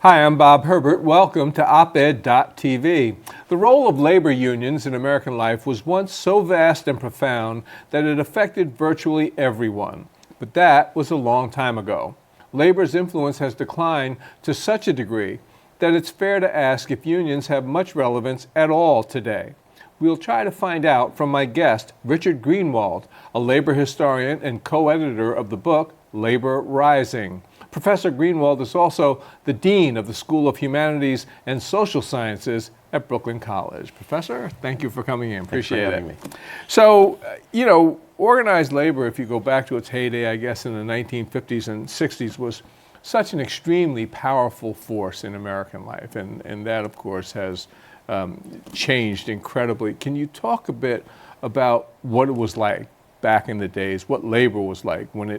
Hi, I'm Bob Herbert. Welcome to OpEd.tv. The role of labor unions in American life was once so vast and profound that it affected virtually everyone. But that was a long time ago. Labor's influence has declined to such a degree that it's fair to ask if unions have much relevance at all today. We'll try to find out from my guest, Richard Greenwald, a labor historian and co-editor of the book, Labor Rising. Professor Greenwald is also the Dean of the School of Humanities and Social Sciences at Brooklyn College. Professor, thank you for coming in. Appreciate it. Thanks for having me. So, organized labor, if you go back to its heyday, I guess in the 1950s and 60s, was such an extremely powerful force in American life. And that, of course, has changed incredibly. Can you talk a bit about what it was like back in the days, what labor was like when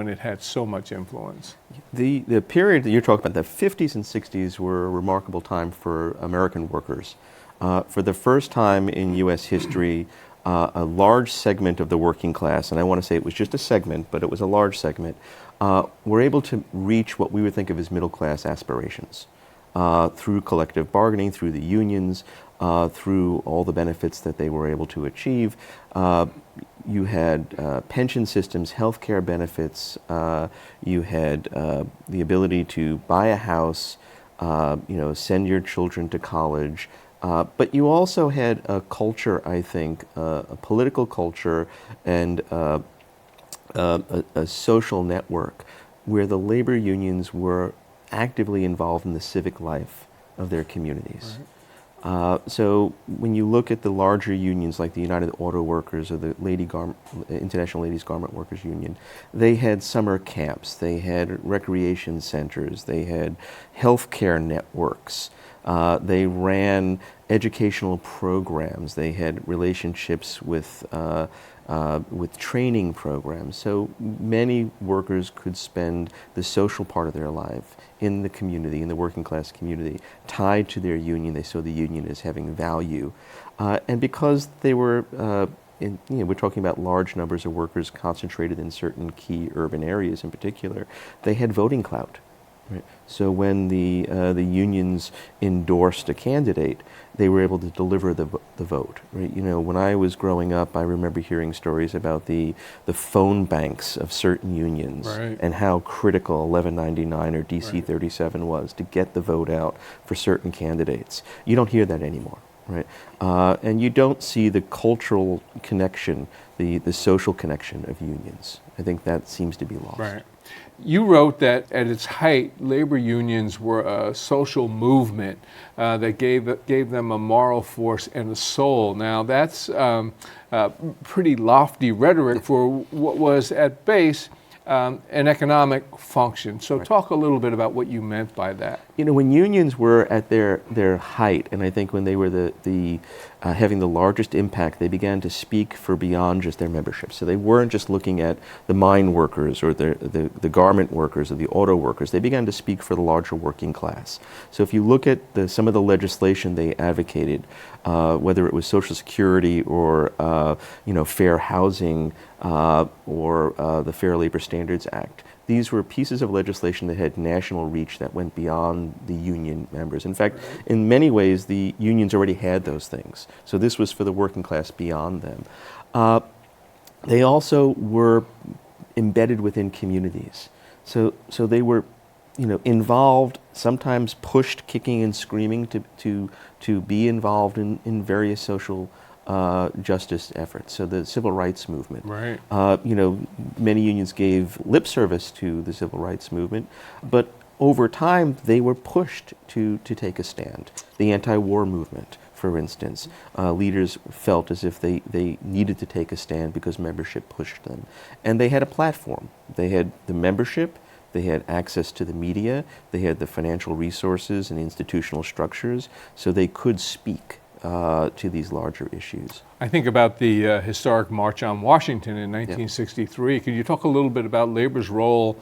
it had so much influence? The period that you're talking about, the 50s and 60s, were a remarkable time for American workers. For the first time in U.S. history, a large segment of the working class, and I want to say it was just a segment, but it was a large segment, were able to reach what we would think of as middle class aspirations through collective bargaining, through the unions, through all the benefits that they were able to achieve. You had pension systems, healthcare benefits. You had the ability to buy a house, send your children to college. But you also had a culture, I think, a political culture and a social network where the labor unions were actively involved in the civic life of their communities. Right. So when you look at the larger unions like the United Auto Workers or the International Ladies Garment Workers Union, they had summer camps, they had recreation centers, they had healthcare networks, they ran educational programs, they had relationships with training programs. So many workers could spend the social part of their life in the community, in the working class community, tied to their union. They saw the union as having value. And because they were, we're talking about large numbers of workers concentrated in certain key urban areas in particular, they had voting clout. Right. So when the unions endorsed a candidate, they were able to deliver the vote. Right? When I was growing up, I remember hearing stories about the phone banks of certain unions, right, and how critical 1199 or DC 37 was to get the vote out for certain candidates. You don't hear that anymore. Right, and you don't see the cultural connection, the social connection of unions. I think that seems to be lost. Right. You wrote that at its height, labor unions were a social movement that gave them a moral force and a soul. Now that's pretty lofty rhetoric for what was at base an economic function. So talk a little bit about what you meant by that. When unions were at their height, and I think when they were having the largest impact, they began to speak for beyond just their membership. So they weren't just looking at the mine workers or the garment workers or the auto workers. They began to speak for the larger working class. So if you look at some of the legislation they advocated, whether it was Social Security or fair housing or the Fair Labor Standards Act, these were pieces of legislation that had national reach that went beyond the union members. In fact, in many ways, the unions already had those things. So this was for the working class beyond them. They also were embedded within communities. So they were, involved, sometimes pushed, kicking and screaming to be involved in various social justice efforts. So the civil rights movement. Right. Many unions gave lip service to the civil rights movement, but over time they were pushed to take a stand. The anti-war movement, for instance, leaders felt as if they needed to take a stand because membership pushed them. And they had a platform. They had the membership, they had access to the media, they had the financial resources and institutional structures, so they could speak. to these larger issues. I think about the historic March on Washington in 1963. Could you talk a little bit about labor's role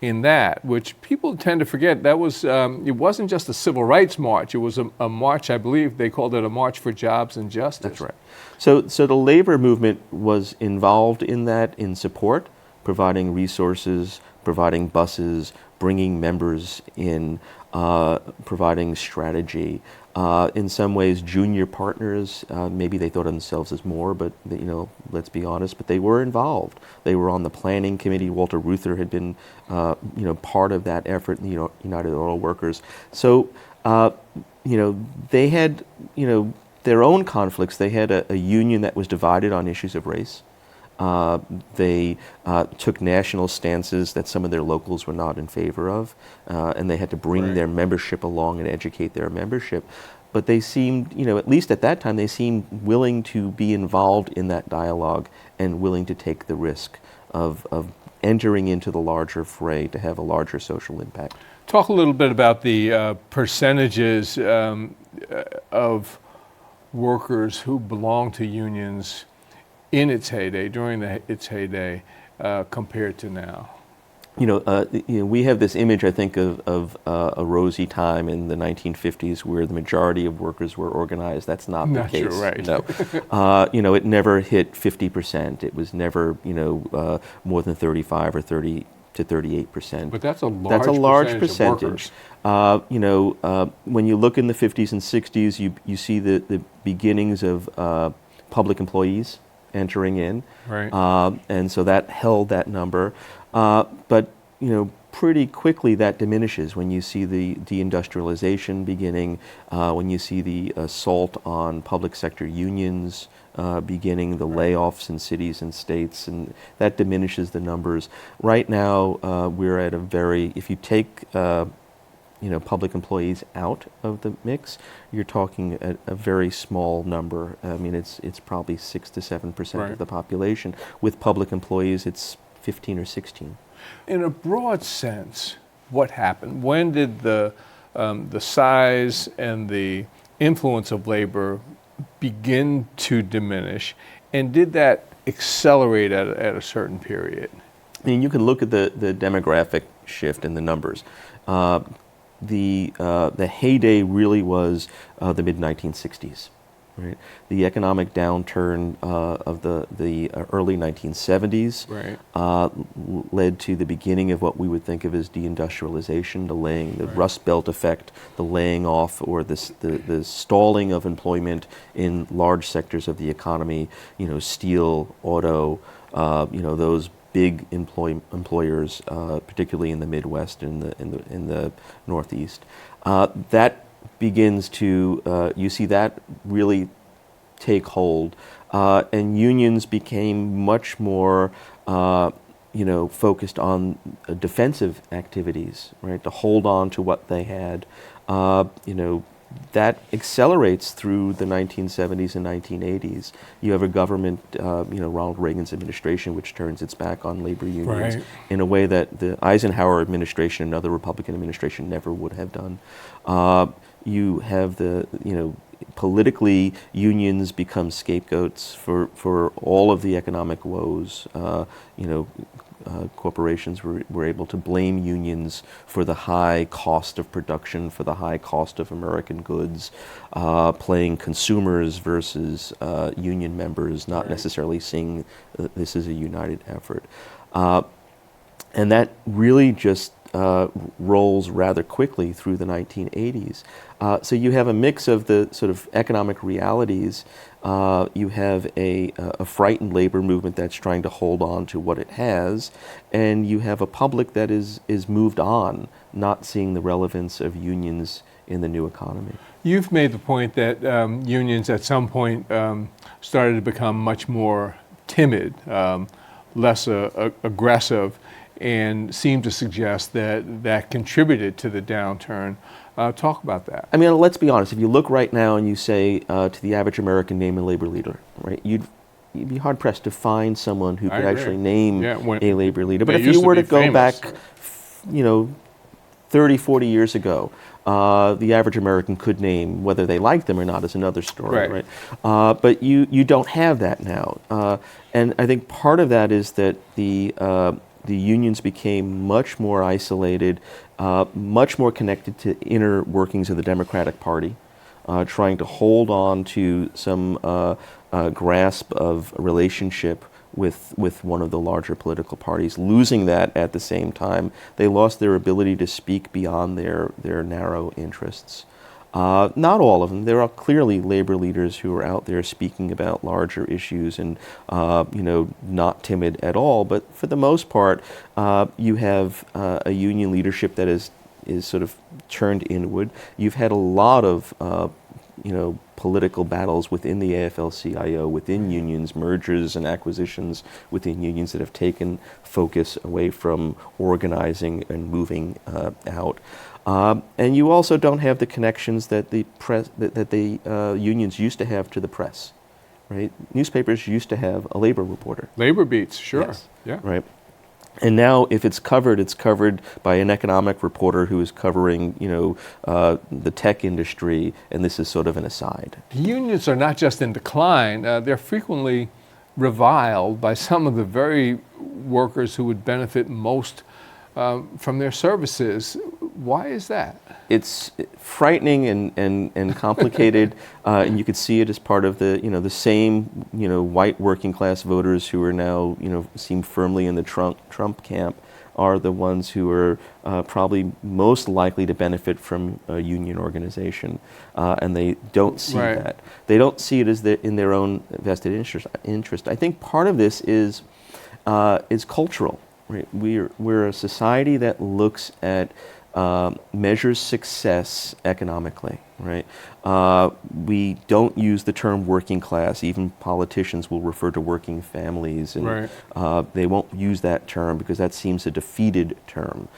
in that, which people tend to forget? That was, it wasn't just a civil rights march. It was a march, I believe they called it a march for jobs and justice. That's right. So the labor movement was involved in that, in support, providing resources, providing buses, bringing members in, providing strategy. In some ways, junior partners, maybe they thought of themselves as more, but let's be honest, but they were involved. They were on the planning committee. Walter Reuther had been, part of that effort in the United Auto Workers. So, they had, their own conflicts. They had a union that was divided on issues of race. They took national stances that some of their locals were not in favor of, and they had to bring their membership along and educate their membership. But they seemed, at least at that time, they seemed willing to be involved in that dialogue and willing to take the risk of entering into the larger fray to have a larger social impact. Talk a little bit about the percentages of workers who belong to unions in its heyday, during its heyday, compared to now. We have this image, I think, of a rosy time in the 1950s where the majority of workers were organized. That's not the case. Right. No. It never hit 50%. It was never, more than 35 or 30 to 38%. But that's a large percentage. Of workers. When you look in the 50s and 60s, you see the beginnings of public employees entering in, right. And so that held that number. But pretty quickly that diminishes when you see the deindustrialization beginning, when you see the assault on public sector unions beginning, the layoffs in cities and states, and that diminishes the numbers. Right now, we're at a very, if you take public employees out of the mix, you're talking a very small number. I mean, it's probably 6 to 7% of the population. With public employees, it's 15 or 16. In a broad sense, what happened? When did the size and the influence of labor begin to diminish, and did that accelerate at a certain period? I mean, you can look at the demographic shift in the numbers. The heyday really was the mid-1960s. Right? The economic downturn of the early 1970s led to the beginning of what we would think of as deindustrialization, the Rust Belt effect, the laying off or the stalling of employment in large sectors of the economy, steel, auto, those big employers, particularly in the Midwest and in the Northeast. That begins to, you see that really take hold, and unions became much more, focused on defensive activities, right? To hold on to what they had, that accelerates through the 1970s and 1980s. You have a government, Ronald Reagan's administration, which turns its back on labor unions in a way that the Eisenhower administration and other Republican administration never would have done. You have politically, unions become scapegoats for all of the economic woes. Corporations were able to blame unions for the high cost of production, for the high cost of American goods, playing consumers versus union members, not necessarily seeing this as a united effort. And that really just rolls rather quickly through the 1980s. So you have a mix of the sort of economic realities. You have a frightened labor movement that's trying to hold on to what it has, and you have a public that is moved on, not seeing the relevance of unions in the new economy. You've made the point that unions at some point started to become much more timid, less aggressive, and seemed to suggest that contributed to the downturn. Talk about that. I mean, let's be honest. If you look right now and you say to the average American, name a labor leader, right? You'd be hard pressed to find someone who could actually name a labor leader. But if you were to go back, 30, 40 years ago, The average American could name. Whether they like them or not is another story, Right. right? But you don't have that now, and I think part of that is that the unions became much more isolated, much more connected to inner workings of the Democratic Party, trying to hold on to some grasp of a relationship with one of the larger political parties. Losing that at the same time, they lost their ability to speak beyond their narrow interests. Not all of them. There are clearly labor leaders who are out there speaking about larger issues and, not timid at all. But for the most part, you have a union leadership that is sort of turned inward. You've had a lot of, political battles within the AFL-CIO, within unions, mergers and acquisitions within unions that have taken focus away from organizing and moving out. And you also don't have the connections that the press, that the unions used to have to the press, right? Newspapers used to have a labor reporter. Labor beats, sure. Yes. Yeah. Right. And now, if it's covered by an economic reporter who is covering, the tech industry, and this is sort of an aside. The unions are not just in decline, they're frequently reviled by some of the very workers who would benefit most from their services. Why is that? It's frightening and complicated, and you could see it as part of the same white working class voters who are now seem firmly in the Trump camp are the ones who are probably most likely to benefit from a union organization, and they don't see Right. that. They don't see it as in their own vested interest. I think part of this is cultural. Right? We're a society that looks at measures success economically, right? We don't use the term working class. Even politicians will refer to working families, and Right. They won't use that term because that seems a defeated term.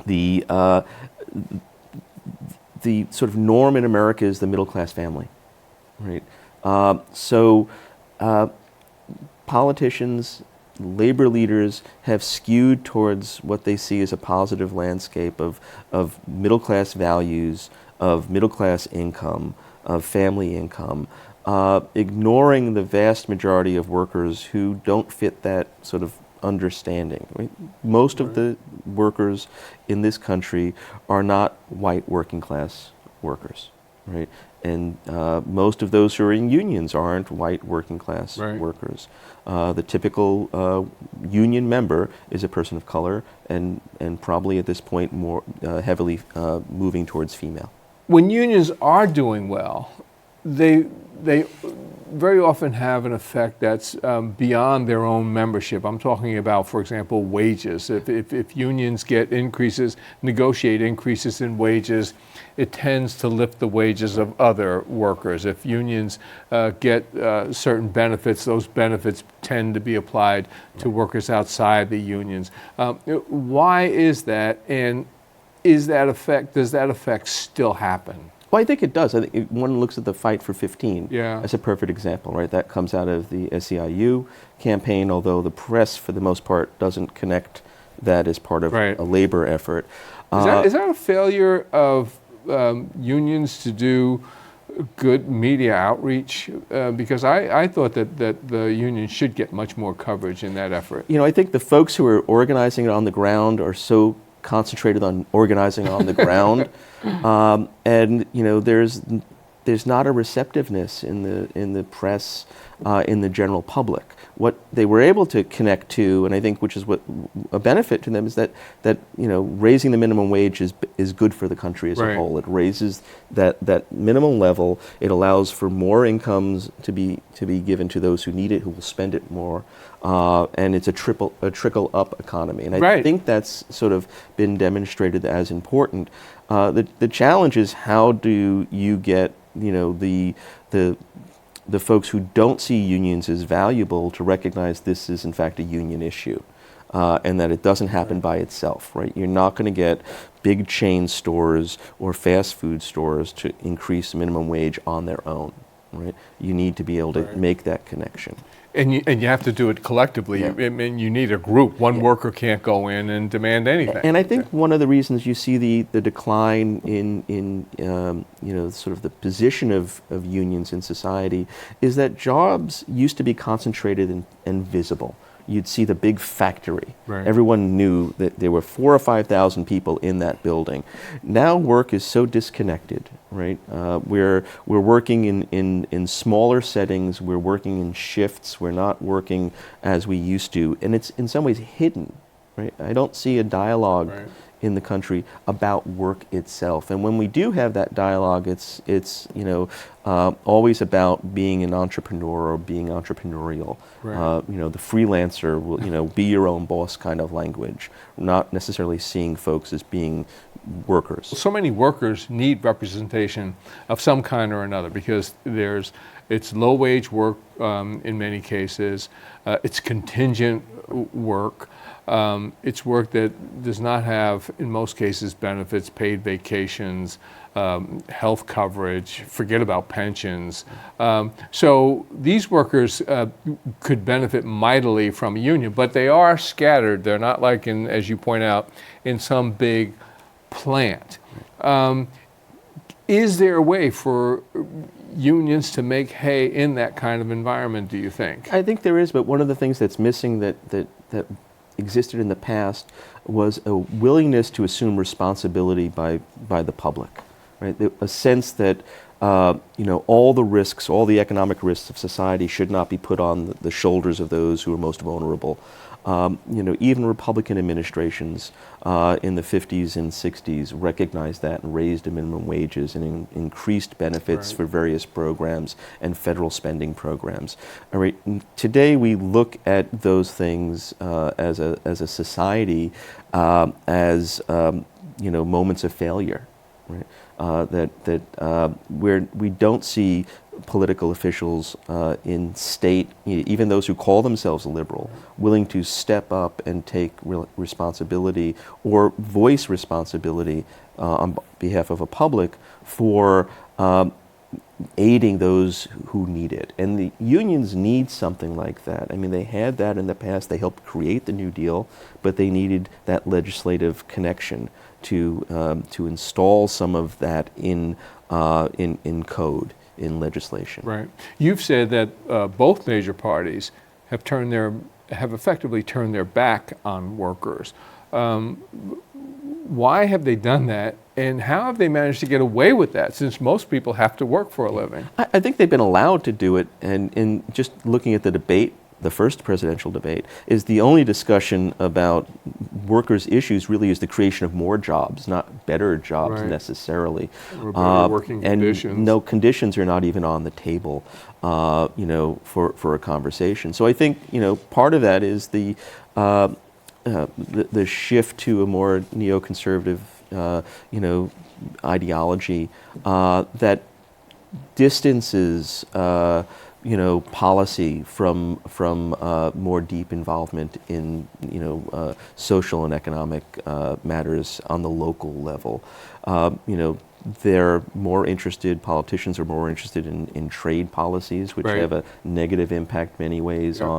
The sort of norm in America is the middle class family, right? So politicians, labor leaders have skewed towards what they see as a positive landscape of middle-class values, of middle-class income, of family income, ignoring the vast majority of workers who don't fit that sort of understanding. Right? Most of the workers in this country are not white working-class workers, right? And most of those who are in unions aren't white working-class workers. The typical union member is a person of color, and probably at this point more heavily moving towards female. When unions are doing well, they very often have an effect that's beyond their own membership. I'm talking about, for example, wages. If unions get increases, negotiate increases in wages, it tends to lift the wages of other workers. If unions get certain benefits, those benefits tend to be applied to workers outside the unions. Why is that, and does that effect still happen? Well, I think it does. I think one looks at the Fight for 15 Yeah. as a perfect example, right? That comes out of the SEIU campaign, although the press, for the most part, doesn't connect that as part of a labor effort. Is that a failure of unions to do good media outreach? Because I thought that the union should get much more coverage in that effort. I think the folks who are organizing it on the ground are so concentrated on organizing on the ground, and there's not a receptiveness in the press, in the general public. What they were able to connect to, and I think which is what a benefit to them, is that raising the minimum wage is good for the country as a whole. It raises that minimum level. It allows for more incomes to be given to those who need it, who will spend it more, and it's a trickle up economy. And I think that's sort of been demonstrated as important. The challenge is, how do you get the folks who don't see unions as valuable to recognize this is in fact a union issue, and that it doesn't happen by itself, right? You're not going to get big chain stores or fast food stores to increase minimum wage on their own. right? You need to be able to Right. make that connection. And you have to do it collectively. Yeah. I mean, you need a group. One Yeah. worker can't go in and demand anything. And I think one of the reasons you see the decline in sort of the position of unions in society is that jobs used to be concentrated and visible. You'd see the big factory. Right. Everyone knew that there were 4,000 or 5,000 people in that building. Now work is so disconnected, right? We're working in smaller settings. We're working in shifts. We're not working as we used to, and it's in some ways hidden. Right? I don't see a dialogue Right. in the country about work itself. And when we do have that dialogue, it's always about being an entrepreneur or being entrepreneurial. Right. The freelancer will be your own boss kind of language, not necessarily seeing folks as being workers. So many workers need representation of some kind or another because it's low wage work in many cases. It's contingent work. It's work that does not have, in most cases, benefits, paid vacations, health coverage, forget about pensions. So these workers could benefit mightily from a union, but they are scattered. They're not like, as you point out, in some big plant. Is there a way for unions to make hay in that kind of environment, do you think? I think there is, but one of the things that's missing that existed in the past was a willingness to assume responsibility by the public, right? A sense that all the risks, all the economic risks of society should not be put on the shoulders of those who are most vulnerable. Even Republican administrations in the 50s and 60s recognized that and raised the minimum wages and increased benefits Right. for various programs and federal spending programs. All right. Today we look at those things as a society as moments of failure, right? Where we don't see political officials in state, even those who call themselves liberal, willing to step up and take responsibility or voice responsibility on behalf of a public for aiding those who need it. And the unions need something like that. I mean, they had that in the past. They helped create the New Deal, but they needed that legislative connection to install some of that in code, in legislation. Right. You've said that both major parties have effectively turned their back on workers. Why have they done that, and how have they managed to get away with that, since most people have to work for a living? I think they've been allowed to do it, and in just looking at the debate, the first presidential debate, is the only discussion about workers' issues really is the creation of more jobs, not better jobs Right. necessarily. Or better working and conditions. no conditions are not even on the table, for a conversation. So I think part of that is the shift to a more neoconservative, ideology that distances policy from more deep involvement in social and economic matters on the local level. They're more interested. Politicians are more interested in trade policies, which Right. have a negative impact many ways Yep.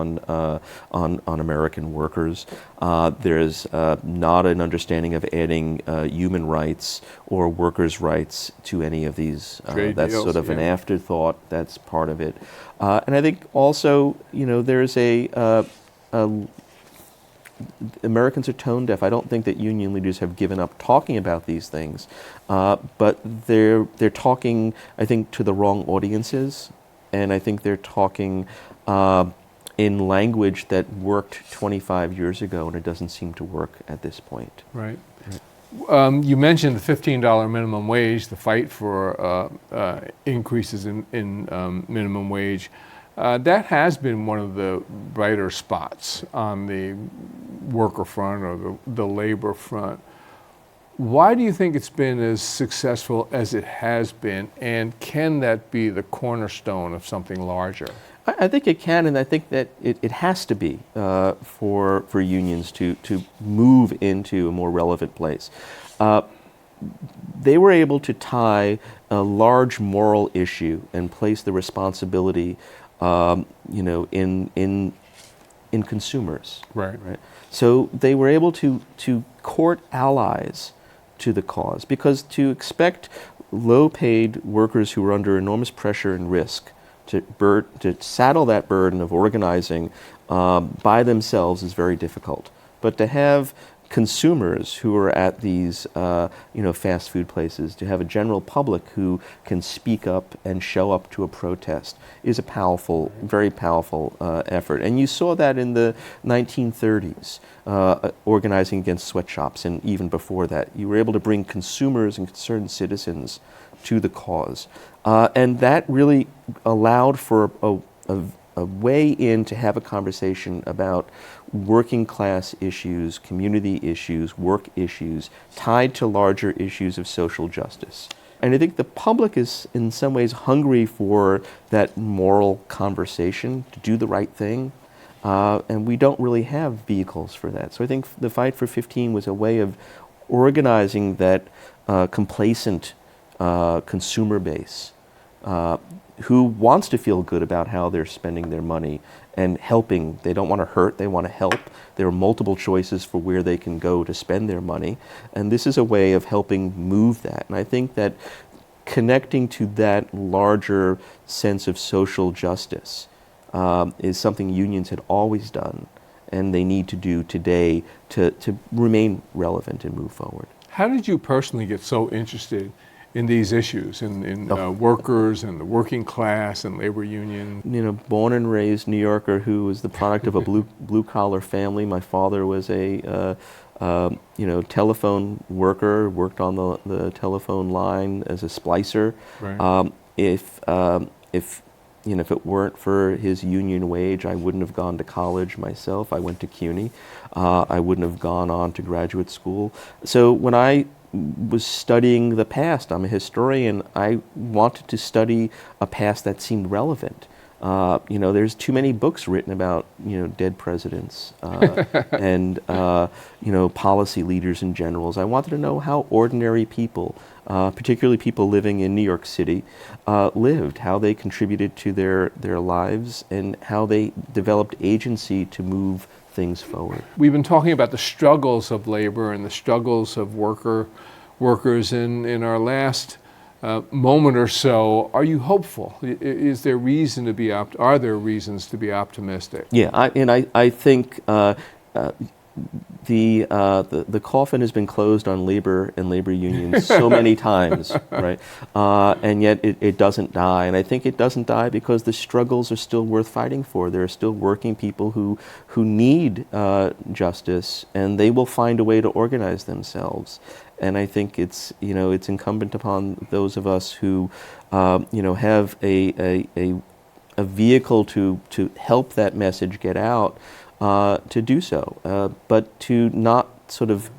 on American workers. There's not an understanding of adding human rights or workers' rights to any of these. Trade That's deals, sort of an yeah. afterthought. That's part of it. And I think also, there's Americans are tone deaf. I don't think that union leaders have given up talking about these things, but they're talking, I think, to the wrong audiences, and I think they're talking in language that worked 25 years ago, and it doesn't seem to work at this point. Right. You mentioned the $15 minimum wage, the fight for increases in minimum wage. That has been one of the brighter spots on the worker front or the labor front. Why do you think it's been as successful as it has been, and can that be the cornerstone of something larger? I think it can, and I think that it has to be for unions to move into a more relevant place. they were able to tie a large moral issue and place the responsibility, in consumers. Right. So they were able to court allies to the cause, because to expect low-paid workers who were under enormous pressure and risk to saddle that burden of organizing by themselves is very difficult. But to have consumers who are at these fast food places, to have a general public who can speak up and show up to a protest is a powerful, very powerful effort. And you saw that in the 1930s, organizing against sweatshops, and even before that. You were able to bring consumers and concerned citizens to the cause. And that really allowed for a way in to have a conversation about working class issues, community issues, work issues, tied to larger issues of social justice. And I think the public is in some ways hungry for that moral conversation, to do the right thing, and we don't really have vehicles for that. So I think the Fight for 15 was a way of organizing that complacent consumer base who wants to feel good about how they're spending their money and helping. They don't want to hurt, they want to help. There are multiple choices for where they can go to spend their money. And this is a way of helping move that. And I think that connecting to that larger sense of social justice is something unions had always done, and they need to do today to remain relevant and move forward. How did you personally get so interested in these issues, in workers and the working class and labor union? Born and raised New Yorker who was the product of a blue collar family. My father was a telephone worker, worked on the telephone line as a splicer. Right. If it weren't for his union wage, I wouldn't have gone to college myself. I went to CUNY. I wouldn't have gone on to graduate school. So when I was studying the past, I'm a historian, I wanted to study a past that seemed relevant. There's too many books written about, dead presidents and, policy leaders and generals. I wanted to know how ordinary people, particularly people living in New York City, lived, how they contributed to their lives, and how they developed agency to move things forward. We've been talking about the struggles of labor and the struggles of workers in our last moment or so. Are you hopeful? Is there reason to be are there reasons to be optimistic? Yeah, I think the coffin has been closed on labor and labor unions so many times, right? And yet it doesn't die. And I think it doesn't die because the struggles are still worth fighting for. There are still working people who need justice, and they will find a way to organize themselves. And I think it's incumbent upon those of us who have a vehicle to help that message get out, to do so, but to not sort of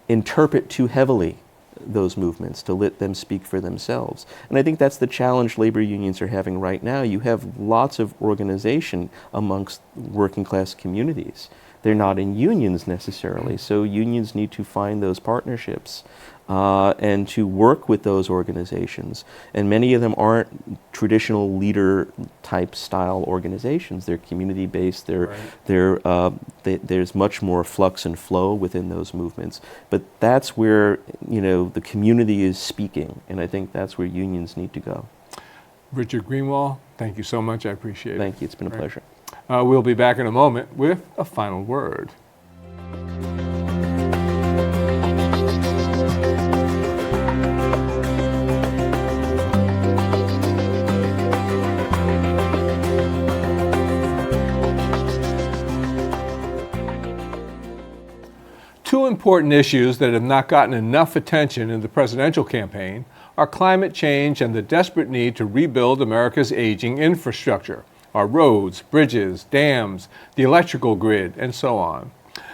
interpret too heavily those movements, to let them speak for themselves. And I think that's the challenge labor unions are having right now. You have lots of organization amongst working class communities. They're not in unions necessarily, so unions need to find those partnerships and to work with those organizations. And many of them aren't traditional leader type style organizations. They're community based. There's much more flux and flow within those movements. But that's where the community is speaking, and I think that's where unions need to go. Richard Greenwald, thank you so much. I appreciate it. Thank you. It's been a pleasure. We'll be back in a moment with a final word. Two important issues that have not gotten enough attention in the presidential campaign are climate change and the desperate need to rebuild America's aging infrastructure. Our roads, bridges, dams, the electrical grid, and so on.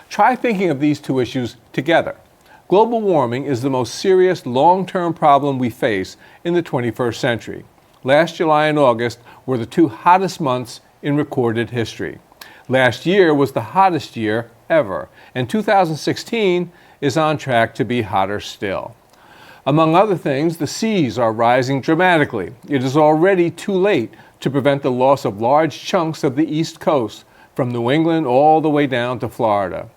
Try thinking of these two issues together. Global warming is the most serious long-term problem we face in the 21st century. Last July and August were the two hottest months in recorded history. Last year was the hottest year ever, and 2016 is on track to be hotter still. Among other things, the seas are rising dramatically. It is already too late to prevent the loss of large chunks of the East Coast, from New England all the way down to Florida.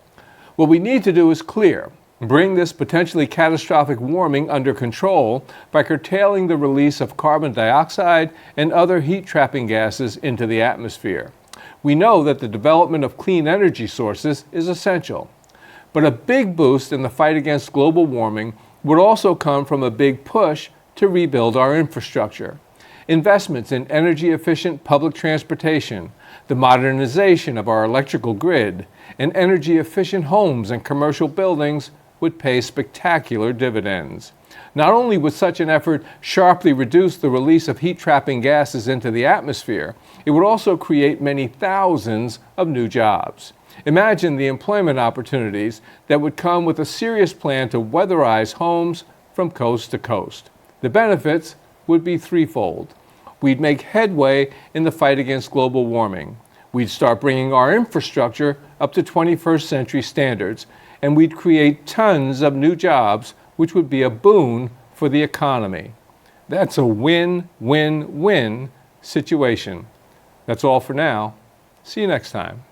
What we need to do is clear. Bring this potentially catastrophic warming under control by curtailing the release of carbon dioxide and other heat-trapping gases into the atmosphere. We know that the development of clean energy sources is essential. But a big boost in the fight against global warming would also come from a big push to rebuild our infrastructure. Investments in energy-efficient public transportation, the modernization of our electrical grid, and energy-efficient homes and commercial buildings would pay spectacular dividends. Not only would such an effort sharply reduce the release of heat-trapping gases into the atmosphere, it would also create many thousands of new jobs. Imagine the employment opportunities that would come with a serious plan to weatherize homes from coast to coast. The benefits would be threefold. We'd make headway in the fight against global warming. We'd start bringing our infrastructure up to 21st century standards, and we'd create tons of new jobs, which would be a boon for the economy. That's a win-win-win situation. That's all for now. See you next time.